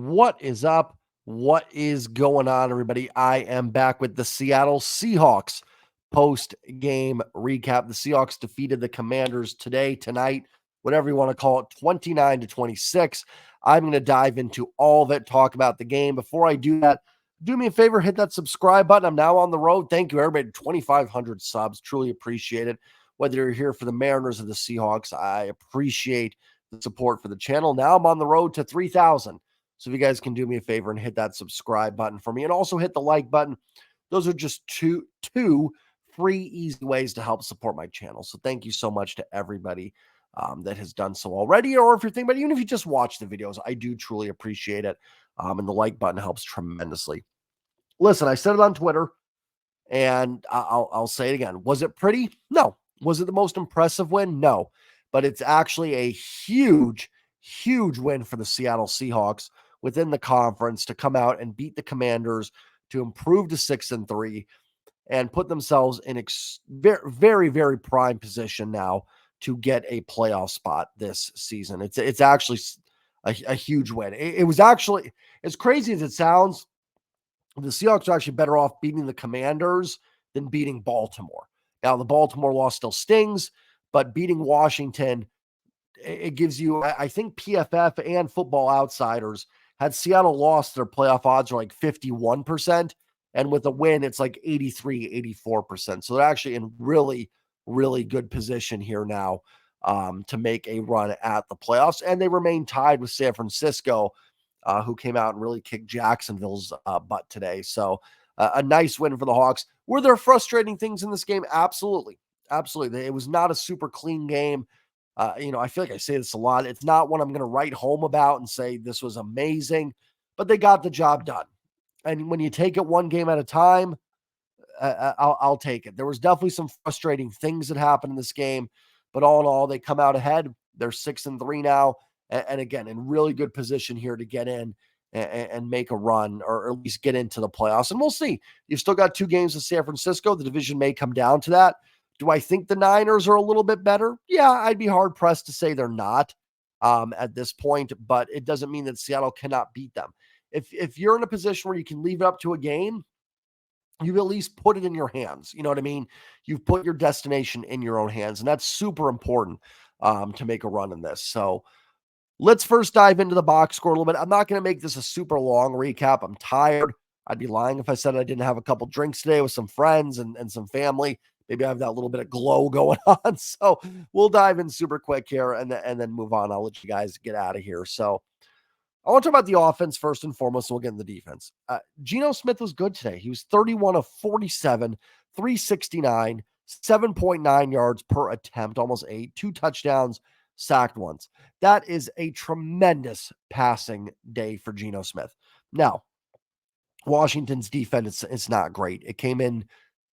What is up? What is going on, everybody? I am back with the Seattle Seahawks post-game recap. The Seahawks defeated the Commanders tonight, whatever you want to call it, 29-26. I'm going to dive into all of it, talk about the game. Before I do that, do me a favor, hit that subscribe button. I'm now on the road. Thank you, everybody. 2,500 subs. Truly appreciate it. Whether you're here for the Mariners or the Seahawks, I appreciate the support for the channel. Now I'm on the road to 3,000. So if you guys can do me a favor and hit that subscribe button for me and also hit the like button, those are just two free, easy ways to help support my channel. So thank you so much to everybody that has done so already. Or if you're thinking about it, even if you just watch the videos, I do truly appreciate it. And the like button helps tremendously. Listen, I said it on Twitter and I'll say it again. Was it pretty? No. Was it the most impressive win? No. But it's actually a huge win for the Seattle Seahawks within the conference to come out and beat the Commanders to improve to 6-3 and put themselves in very, very prime position now to get a playoff spot this season. It's actually a huge win. It was actually, as crazy as it sounds, the Seahawks are actually better off beating the Commanders than beating Baltimore. Now, the Baltimore loss still stings, but beating Washington, it gives you, I think PFF and Football Outsiders had Seattle lost, their playoff odds are like 51%. And with a win, it's like 83, 84%. So they're actually in really, really good position here now to make a run at the playoffs. And they remain tied with San Francisco, who came out and really kicked Jacksonville's butt today. So a nice win for the Hawks. Were there frustrating things in this game? Absolutely. Absolutely. It was not a super clean game. I feel like I say this a lot. It's not one I'm going to write home about and say this was amazing, but they got the job done. And when you take it one game at a time, I'll take it. There was definitely some frustrating things that happened in this game, but all in all, they come out ahead. They're 6-3 now, and again, in really good position here to get in and make a run, or at least get into the playoffs. And we'll see. You've still got 2 games with San Francisco. The division may come down to that. Do I think the Niners are a little bit better? Yeah, I'd be hard-pressed to say they're not at this point, but it doesn't mean that Seattle cannot beat them. If you're in a position where you can leave it up to a game, you at least put it in your hands. You know what I mean? You've put your destination in your own hands, and that's super important to make a run in this. So let's first dive into the box score a little bit. I'm not going to make this a super long recap. I'm tired. I'd be lying if I said I didn't have a couple drinks today with some friends and some family. Maybe I have that little bit of glow going on. So we'll dive in super quick here and then move on. I'll let you guys get out of here. So I want to talk about the offense first and foremost. So we'll get into the defense. Geno Smith was good today. He was 31 of 47, 369, 7.9 yards per attempt, almost 8, 2 touchdowns, sacked once. That is a tremendous passing day for Geno Smith. Now, Washington's defense is not great. It came in,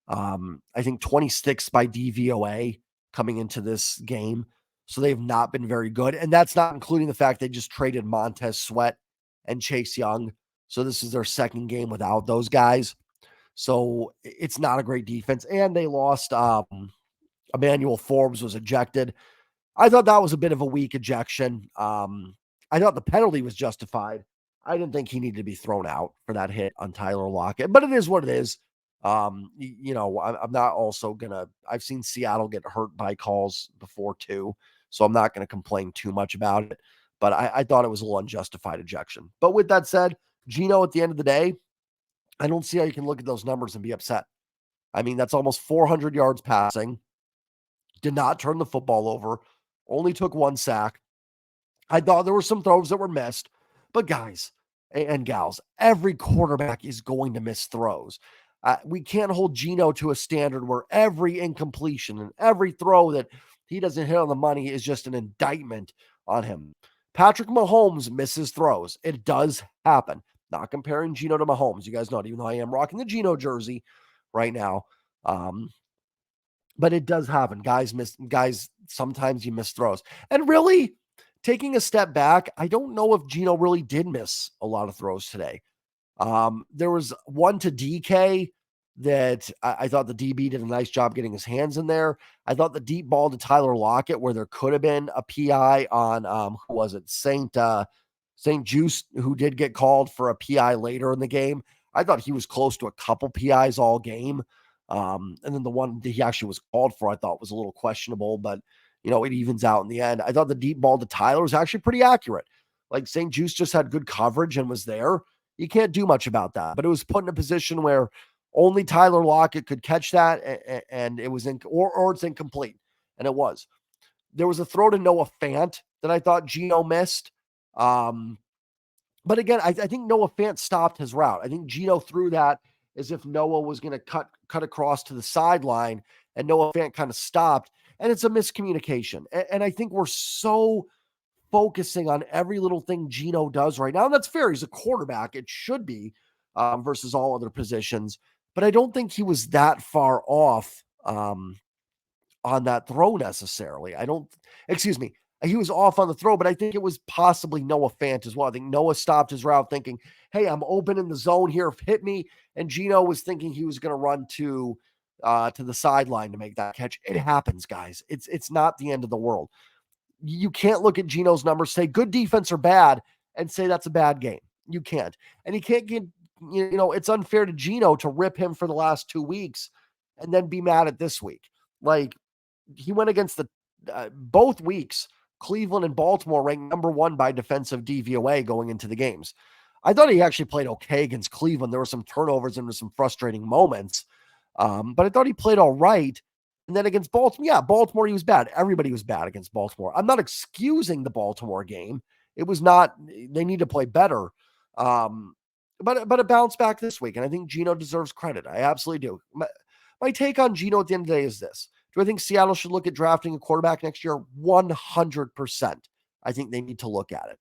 I think, 26th by DVOA coming into this game. So they've not been very good. And that's not including the fact they just traded Montez Sweat and Chase Young. So this is their second game without those guys. So it's not a great defense. And they lost, Emmanuel Forbes was ejected. I thought that was a bit of a weak ejection. I thought the penalty was justified. I didn't think he needed to be thrown out for that hit on Tyler Lockett, but it is what it is. I'm not also I've seen Seattle get hurt by calls before too, so I'm not going to complain too much about it, but I thought it was a little unjustified ejection. But with that said, Geno, at the end of the day, I don't see how you can look at those numbers and be upset. I mean, that's almost 400 yards passing, did not turn the football over, only took 1 sack. I thought there were some throws that were missed, but guys and gals, every quarterback is going to miss throws. We can't hold Geno to a standard where every incompletion and every throw that he doesn't hit on the money is just an indictment on him. Patrick Mahomes misses throws. It does happen. Not comparing Geno to Mahomes. You guys know it, even though I am rocking the Geno jersey right now. But it does happen. Guys, sometimes you miss throws. And really, taking a step back, I don't know if Geno really did miss a lot of throws today. There was one to DK that I thought the DB did a nice job getting his hands in there. I thought the deep ball to Tyler Lockett, where there could have been a PI on, who was it? St. Juice, who did get called for a PI later in the game, I thought he was close to a couple PIs all game. And then the one that he actually was called for, I thought was a little questionable, but it evens out in the end. I thought the deep ball to Tyler was actually pretty accurate. Like St. Juice just had good coverage and was there. You can't do much about that, but it was put in a position where only Tyler Lockett could catch that, and it was or it's incomplete, and it was. There was a throw to Noah Fant that I thought Geno missed. But again, I think Noah Fant stopped his route. I think Geno threw that as if Noah was going to cut across to the sideline, and Noah Fant kind of stopped. And it's a miscommunication. And I think we're so focusing on every little thing Geno does right now. And that's fair. He's a quarterback. It should be versus all other positions. But I don't think he was that far off on that throw necessarily. He was off on the throw, but I think it was possibly Noah Fant as well. I think Noah stopped his route thinking, hey, I'm open in the zone here, hit me. And Geno was thinking he was going to run to the sideline to make that catch. It happens, guys. It's not the end of the world. You can't look at Geno's numbers, say good defense or bad, and say that's a bad game. You can't. And you can't get, it's unfair to Geno to rip him for the last 2 weeks and then be mad at this week. Like, he went against the both weeks. Cleveland and Baltimore ranked number 1 by defensive DVOA going into the games. I thought he actually played okay against Cleveland. There were some turnovers and there were some frustrating moments, but I thought he played all right. And then against Baltimore, he was bad. Everybody was bad against Baltimore. I'm not excusing the Baltimore game. It was not. They need to play better. But it bounced back this week, and I think Geno deserves credit. I absolutely do. My take on Geno at the end of the day is this. Do I think Seattle should look at drafting a quarterback next year? 100%. I think they need to look at it.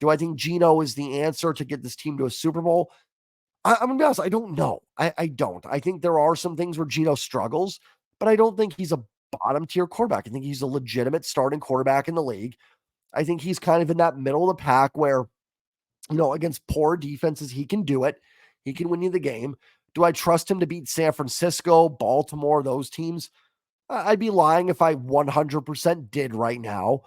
Do I think Geno is the answer to get this team to a Super Bowl? I'm going to be honest, I don't know. I don't. I think there are some things where Geno struggles, but I don't think he's a bottom tier quarterback. I think he's a legitimate starting quarterback in the league. I think he's kind of in that middle of the pack where, against poor defenses, he can do it. He can win you the game. Do I trust him to beat San Francisco, Baltimore, those teams? I'd be lying if I 100% did right now.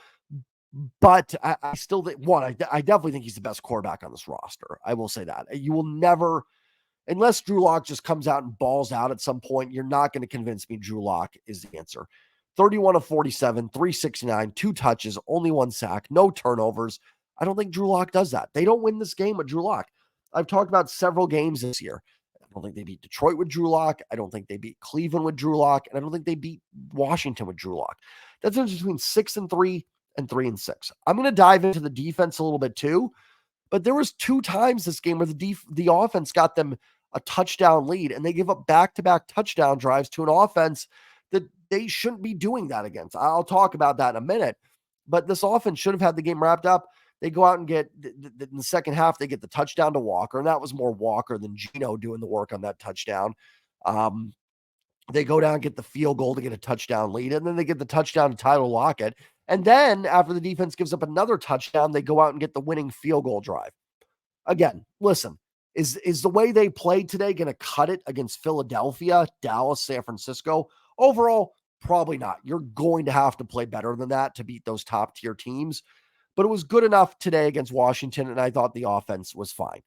But I still think, I definitely think he's the best quarterback on this roster. I will say that. You will never, unless Drew Lock just comes out and balls out at some point, you're not going to convince me Drew Lock is the answer. 31 of 47, 369, 2 touches, only 1 sack, no turnovers. I don't think Drew Lock does that. They don't win this game with Drew Lock. I've talked about several games this year. I don't think they beat Detroit with Drew Lock. I don't think they beat Cleveland with Drew Lock. And I don't think they beat Washington with Drew Lock. That's between 6-3 and 3-6. I'm going to dive into the defense a little bit too, but there was 2 times this game where the offense got them a touchdown lead, and they give up back-to-back touchdown drives to an offense that they shouldn't be doing that against. I'll talk about that in a minute, but this offense should have had the game wrapped up. They go out and get, in the second half, they get the touchdown to Walker, and that was more Walker than Geno doing the work on that touchdown. They go down and get the field goal to get a touchdown lead, and then they get the touchdown to Tyler Lockett. And then after the defense gives up another touchdown, they go out and get the winning field goal drive. Again, listen, is the way they played today going to cut it against Philadelphia, Dallas, San Francisco? Overall, probably not. You're going to have to play better than that to beat those top tier teams. But it was good enough today against Washington, and I thought the offense was fine.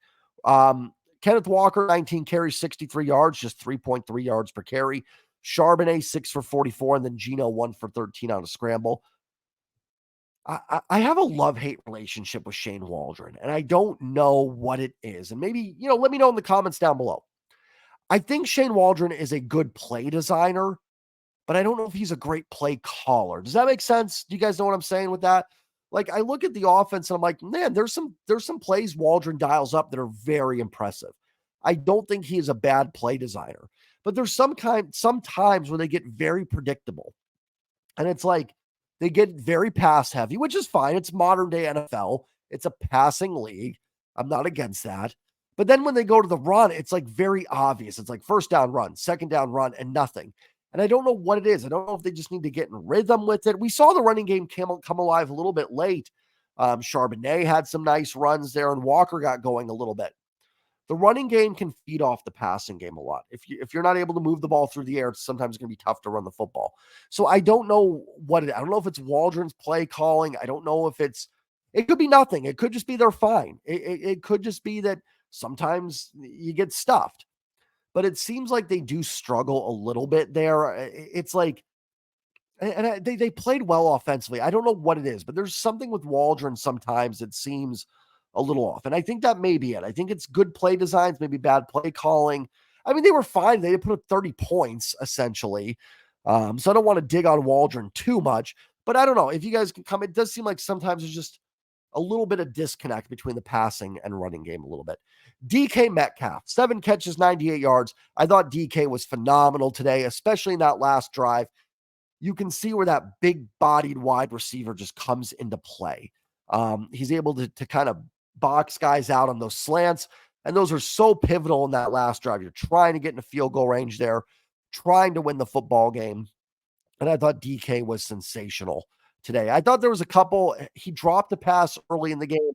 Kenneth Walker, 19 carries, 63 yards, just 3.3 yards per carry. Charbonnet, 6 for 44, and then Geno, 1 for 13 on a scramble. I have a love-hate relationship with Shane Waldron, and I don't know what it is. And maybe, let me know in the comments down below. I think Shane Waldron is a good play designer, but I don't know if he's a great play caller. Does that make sense? Do you guys know what I'm saying with that? Like, I look at the offense and I'm like, man, there's some plays Waldron dials up that are very impressive. I don't think he is a bad play designer, but there's some times where they get very predictable. And it's like they get very pass heavy, which is fine. It's modern day NFL. It's a passing league. I'm not against that. But then when they go to the run, it's like very obvious. It's like first down run, second down run, and nothing. And I don't know what it is. I don't know if they just need to get in rhythm with it. We saw the running game come alive a little bit late. Charbonnet had some nice runs there, and Walker got going a little bit. The running game can feed off the passing game a lot. If you're not able to move the ball through the air, it's sometimes going to be tough to run the football. So I don't know I don't know if it's Waldron's play calling. I don't know if it's It could be nothing. It could just be they're fine. It could just be that sometimes you get stuffed. But it seems like they do struggle a little bit there. It's like, they played well offensively. I don't know what it is, but there's something with Waldron sometimes it seems a little off. And I think that may be it. I think it's good play designs, maybe bad play calling. I mean, they were fine. They put up 30 points essentially. So I don't want to dig on Waldron too much, but I don't know if you guys can come. It does seem like sometimes there's just a little bit of disconnect between the passing and running game a little bit. DK Metcalf, 7 catches, 98 yards. I thought DK was phenomenal today, especially in that last drive. You can see where that big bodied wide receiver just comes into play. He's able to kind of box guys out on those slants. And those are so pivotal in that last drive. You're trying to get in a field goal range there, trying to win the football game. And I thought DK was sensational today. I thought there was a couple, he dropped a pass early in the game.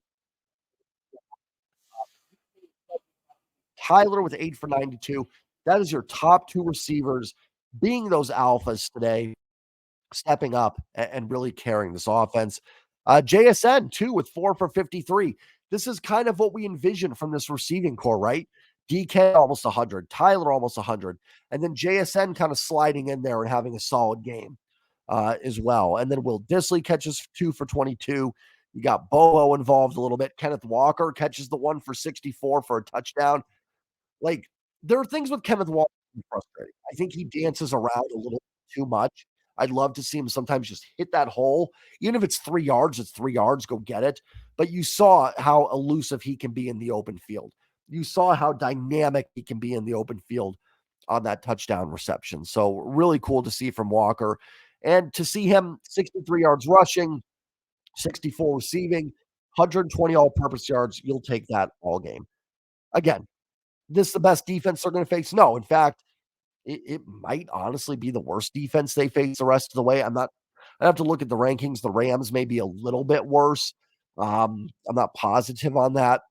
Tyler with 8 for 92. That is your top two receivers being those alphas today, stepping up and really carrying this offense. JSN too with 4 for 53. This is kind of what we envision from this receiving core, right? DK almost 100, Tyler almost 100, and then JSN kind of sliding in there and having a solid game as well. And then Will Dissly catches 2 for 22. You got Bobo involved a little bit. Kenneth Walker catches the 1 for 64 for a touchdown. Like, there are things with Kenneth Walker frustrating. I think he dances around a little too much. I'd love to see him sometimes just hit that hole. Even if it's 3 yards, it's 3 yards, go get it. But you saw how elusive he can be in the open field. You saw how dynamic he can be in the open field on that touchdown reception. So really cool to see from Walker. And to see him 63 yards rushing, 64 receiving, 120 all-purpose yards, you'll take that all game. Again, this is the best defense they're going to face? No. In fact, it might honestly be the worst defense they face the rest of the way. I have to look at the rankings. The Rams may be a little bit worse. I'm not positive on that,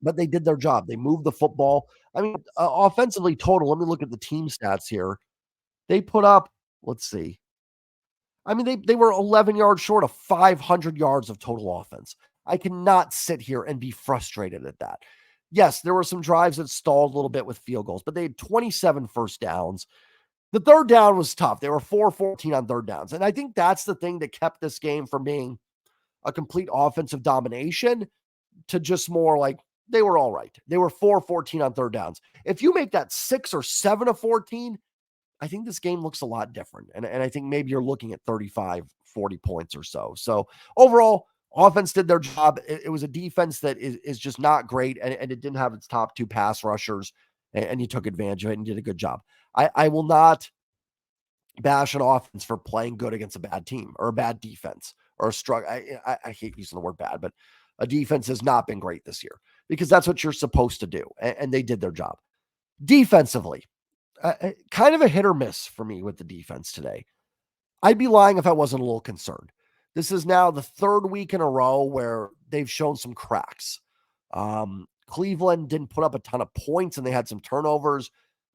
but they did their job. They moved the football. I mean, offensively total, let me look at the team stats here. They put up, let's see. I mean, they were 11 yards short of 500 yards of total offense. I cannot sit here and be frustrated at that. Yes, there were some drives that stalled a little bit with field goals, but they had 27 first downs. The third down was tough. They were 4-14 on third downs. And I think that's the thing that kept this game from being a complete offensive domination to just more like they were all right. They were 4-14 on third downs. If you make that 6 or 7 of 14, I think this game looks a lot different. And I think maybe you're looking at 35, 40 points or so. So overall, offense did their job. It was a defense that is just not great, and it didn't have its top 2 pass rushers, and you took advantage of it and did a good job. I will not bash an offense for playing good against a bad team or a bad defense or a struggle. I hate using the word bad, but a defense has not been great this year because that's what you're supposed to do, and they did their job. Defensively, kind of a hit or miss for me with the defense today. I'd be lying if I wasn't a little concerned. This is now the 3rd week in a row where they've shown some cracks. Cleveland didn't put up a ton of points and they had some turnovers,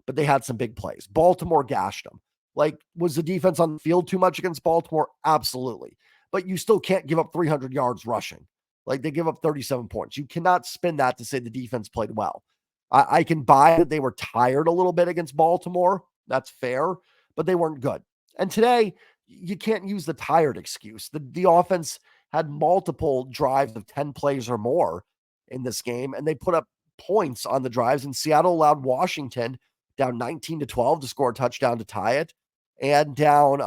but they had some big plays. Baltimore gashed them. Like, was the defense on the field too much against Baltimore? Absolutely. But you still can't give up 300 yards rushing. Like, they give up 37 points. You cannot spin that to say the defense played well. I can buy that they were tired a little bit against Baltimore. That's fair, but they weren't good. And today, you can't use the tired excuse. The offense had multiple drives of 10 plays or more in this game, and they put up points on the drives, and Seattle allowed Washington down 19-12 to score a touchdown to tie it, and down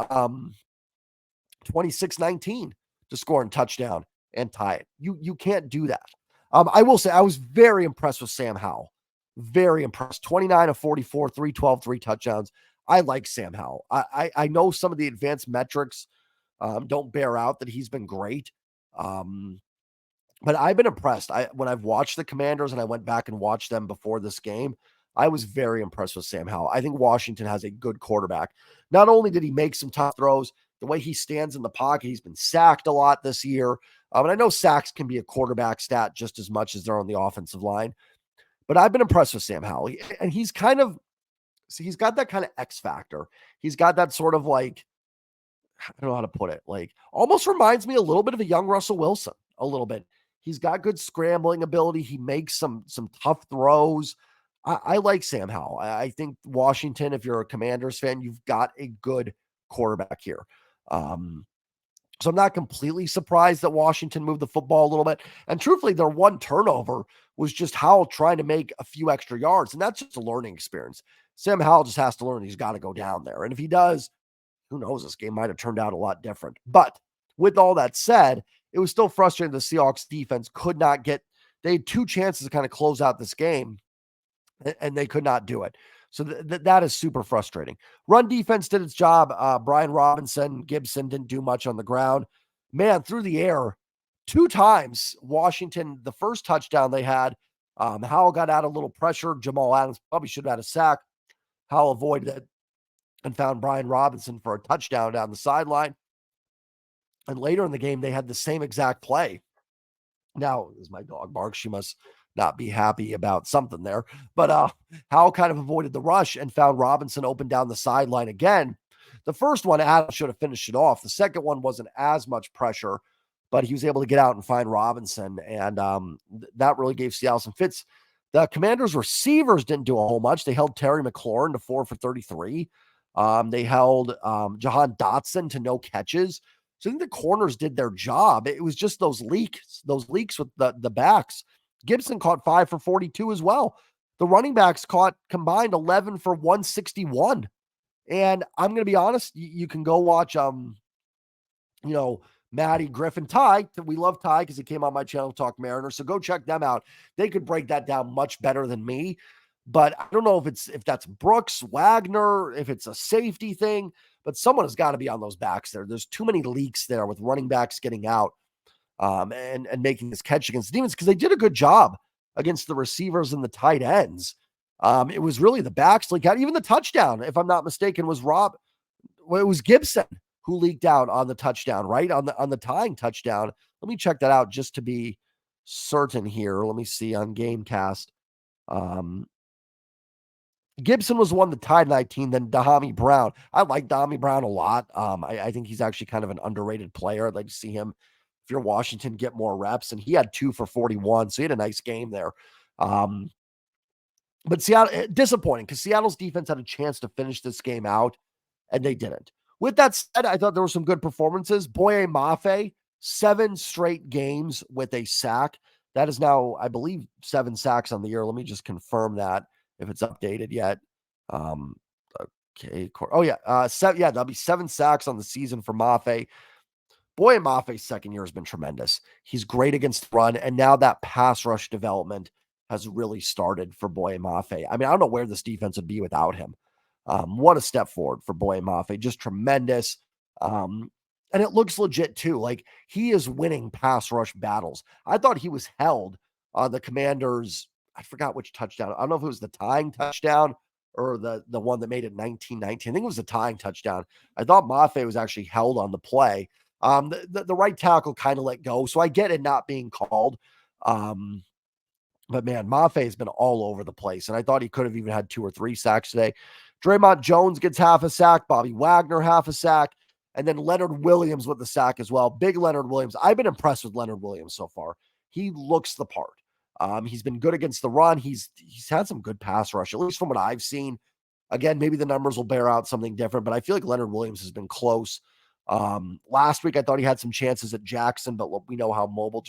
26-19 to score a touchdown and tie it. You can't do that. I will say I was very impressed with Sam Howell. Very impressed. 29 of 44, 312, 3 touchdowns. I like Sam Howell. I know some of the advanced metrics don't bear out that he's been great. But I've been impressed. When I've watched the Commanders and I went back and watched them before this game, I was very impressed with Sam Howell. I think Washington has a good quarterback. Not only did he make some tough throws, the way he stands in the pocket, he's been sacked a lot this year. And I know sacks can be a quarterback stat just as much as they're on the offensive line. But I've been impressed with Sam Howell. And he's got that kind of X factor. He's got that sort of like, I don't know how to put it, like almost reminds me a little bit of a young Russell Wilson. a little bit. He's got good scrambling ability. He makes some tough throws. I like Sam Howell. I think Washington, if you're a Commanders fan, you've got a good quarterback here. Um, so I'm not completely surprised that Washington moved the football a little bit. And truthfully, their one turnover was just Howell trying to make a few extra yards. And that's just a learning experience. Sam Howell just has to learn he's got to go down there. And if he does, who knows, this game might have turned out a lot different. But with all that said, it was still frustrating. The Seahawks defense could not get, they had two chances to kind of close out this game, and they could not do it. So that is super frustrating. Run defense did its job. Brian Robinson, Gibson didn't do much on the ground. Man, through the air, two times, Washington, the first touchdown they had, Howell got out a little pressure. Jamal Adams probably should have had a sack. Howell avoided it and found Brian Robinson for a touchdown down the sideline. And later in the game, they had the same exact play. Now, as my dog barks, she must not be happy about something there. But Howell kind of avoided the rush and found Robinson open down the sideline again. The first one, Adams should have finished it off. The second one wasn't as much pressure, but he was able to get out and find Robinson. And that really gave Seattle some fits. The Commanders' receivers didn't do a whole much. They held Terry McLaurin to 4 for 33. They held Jahan Dotson to no catches. So I think the corners did their job. It was just those leaks with the backs. Gibson caught 5 for 42 as well. The running backs caught combined 11 for 161. And I'm going to be honest, you can go watch, Maddie Griffin, Ty. We love Ty because he came on my channel, Talk Mariners. So go check them out. They could break that down much better than me. But I don't know if that's Brooks, Wagner, if it's a safety thing, but someone has got to be on those backs there. There's too many leaks there with running backs getting out and making this catch against the Demons because they did a good job against the receivers and the tight ends. It was really the backs leak out. Even the touchdown, if I'm not mistaken, it was Gibson who leaked out on the touchdown, right? On the tying touchdown. Let me check that out just to be certain here. Let me see on Gamecast. Gibson was the one that tied 19, then Dahami Brown. I like Dahami Brown a lot. I think he's actually kind of an underrated player. I'd like to see him, if you're Washington, get more reps. And he had 2 for 41, so he had a nice game there. But Seattle, disappointing because Seattle's defense had a chance to finish this game out, and they didn't. With that said, I thought there were some good performances. Boye Mafe, 7 straight games with a sack. That is now, I believe, 7 sacks on the year. Let me just confirm that if it's updated yet. Okay. Oh, yeah. That'll be 7 sacks on the season for Mafe. Boye Mafe's second year has been tremendous. He's great against the run, and now that pass rush development has really started for Boye Mafe. I mean, I don't know where this defense would be without him. What a step forward for Boye Mafe. Just tremendous. And it looks legit, too. Like, he is winning pass rush battles. I thought he was held on the Commanders. I forgot which touchdown. I don't know if it was the tying touchdown or the one that made it 19-19. I think it was the tying touchdown. I thought Mafe was actually held on the play. The right tackle kind of let go, so I get it not being called. But man, Mafe has been all over the place, and I thought he could have even had 2 or 3 sacks today. Draymond Jones gets half a sack, Bobby Wagner half a sack, and then Leonard Williams with the sack as well. Big Leonard Williams. I've been impressed with Leonard Williams so far. He looks the part. He's been good against the run. He's had some good pass rush, at least from what I've seen. Again, maybe the numbers will bear out something different, but I feel like Leonard Williams has been close. Last week, I thought he had some chances at Jackson, but we know how mobile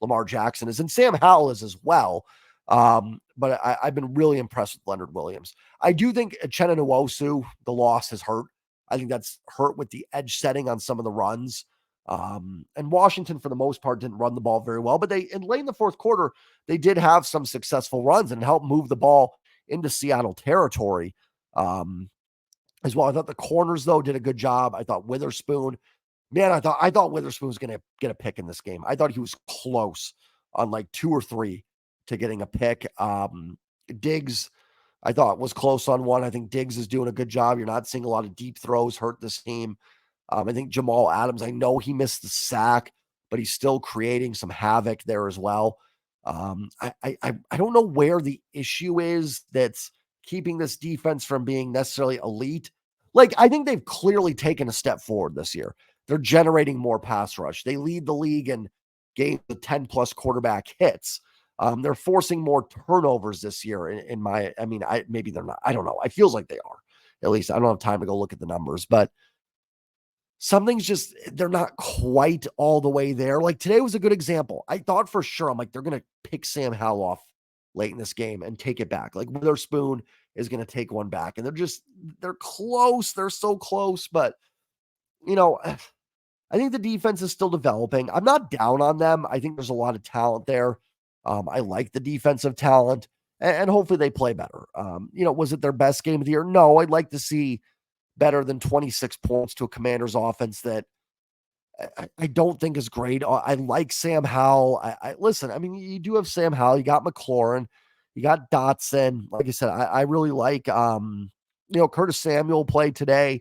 Lamar Jackson is, and Sam Howell is as well. But I've been really impressed with Leonard Williams. I do think Uchenna Nwosu, the loss has hurt. I think that's hurt with the edge setting on some of the runs. And Washington, for the most part, didn't run the ball very well, but late in the fourth quarter, they did have some successful runs and helped move the ball into Seattle territory. As well. I thought the corners, though, did a good job. I thought Witherspoon, I thought Witherspoon was going to get a pick in this game. I thought he was close on like 2 or 3 to getting a pick. Diggs, I thought was close on one. I think Diggs is doing a good job. You're not seeing a lot of deep throws hurt this team. I think Jamal Adams, I know he missed the sack, but he's still creating some havoc there as well. I don't know where the issue is that's keeping this defense from being necessarily elite. Like, I think they've clearly taken a step forward this year. They're generating more pass rush. They lead the league in games with 10 plus quarterback hits. They're forcing more turnovers this year. Maybe they're not. I don't know. It feels like they are. At least I don't have time to go look at the numbers, but something's just, they're not quite all the way there. Like today was a good example. I thought for sure, I'm like, they're going to pick Sam Howell off late in this game and take it back. Like Witherspoon is going to take one back, and they're close. They're so close, but I think the defense is still developing. I'm not down on them. I think there's a lot of talent there. I like the defensive talent, and hopefully they play better. Was it their best game of the year? No, I'd like to see better than 26 points to a Commanders offense that I don't think is great. I like Sam Howell. Listen, I mean, you do have Sam Howell. You got McLaurin. You got Dotson. Like I said, I really like, Curtis Samuel played today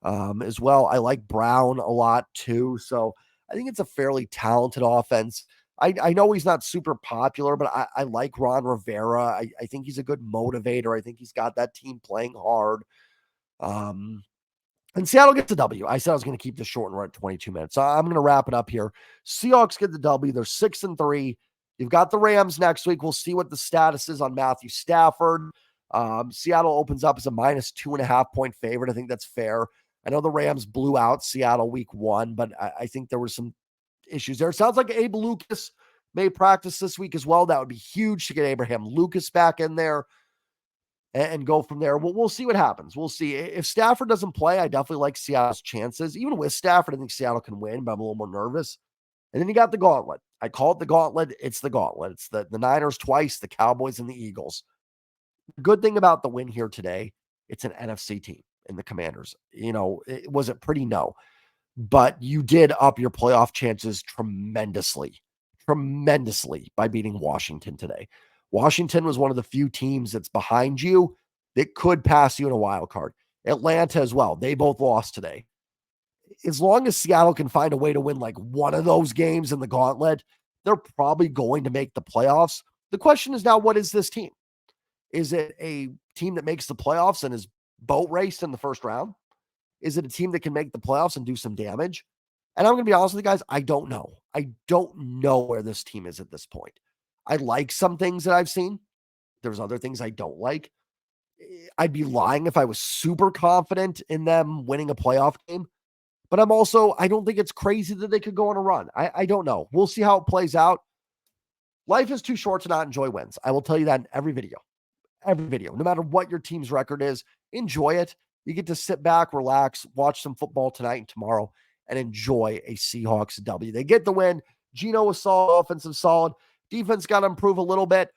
as well. I like Brown a lot too. So I think it's a fairly talented offense. I know he's not super popular, but I like Ron Rivera. I think he's a good motivator. I think he's got that team playing hard. And Seattle gets the W. I said I was going to keep this short and we're at 22 minutes. So I'm going to wrap it up here. Seahawks get the W. They're 6-3. You've got the Rams next week. We'll see what the status is on Matthew Stafford. Seattle opens up as a -2.5 point favorite. I think that's fair. I know the Rams blew out Seattle week 1, but I think there were some issues there. It sounds like Abe Lucas may practice this week as well. That would be huge to get Abraham Lucas back in there and go from there. We'll see what happens. We'll see. If Stafford doesn't play, I definitely like Seattle's chances. Even with Stafford, I think Seattle can win, but I'm a little more nervous. And then you got the gauntlet. I call it the gauntlet. It's the gauntlet. It's the Niners twice, the Cowboys, and the Eagles. Good thing about the win here today, it's an NFC team in the Commanders. Was it pretty? No. But you did up your playoff chances tremendously by beating Washington today. Washington was one of the few teams that's behind you that could pass you in a wild card. Atlanta as well. They both lost today. As long as Seattle can find a way to win like one of those games in the gauntlet, they're probably going to make the playoffs. The question is now, what is this team? Is it a team that makes the playoffs and is boat raced in the first round? Is it a team that can make the playoffs and do some damage? And I'm going to be honest with you guys, I don't know. I don't know where this team is at this point. I like some things that I've seen. There's other things I don't like. I'd be lying if I was super confident in them winning a playoff game. But I don't think it's crazy that they could go on a run. I don't know. We'll see how it plays out. Life is too short to not enjoy wins. I will tell you that in every video. No matter what your team's record is, enjoy it. You get to sit back, relax, watch some football tonight and tomorrow, and enjoy a Seahawks W. They get the win. Geno was solid, offensive solid. Defense got to improve a little bit.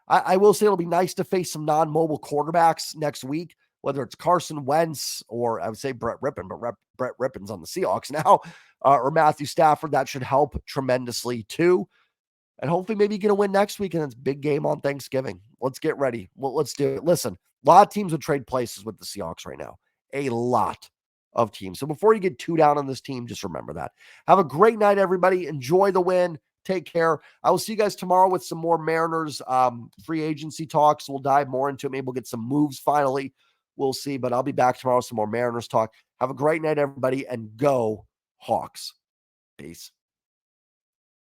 I will say it'll be nice to face some non-mobile quarterbacks next week, whether it's Carson Wentz or I would say Brett Rippon, but Brett Rippon's on the Seahawks now, or Matthew Stafford. That should help tremendously too. And hopefully maybe you get a win next week, and it's a big game on Thanksgiving. Let's get ready. Well, let's do it. Listen, a lot of teams would trade places with the Seahawks right now. A lot of teams. So before you get too down on this team, just remember that. Have a great night, everybody. Enjoy the win. Take care. I will see you guys tomorrow with some more Mariners free agency talks. We'll dive more into it. Maybe we'll get some moves finally. We'll see. But I'll be back tomorrow with some more Mariners talk. Have a great night, everybody, and go Hawks. Peace.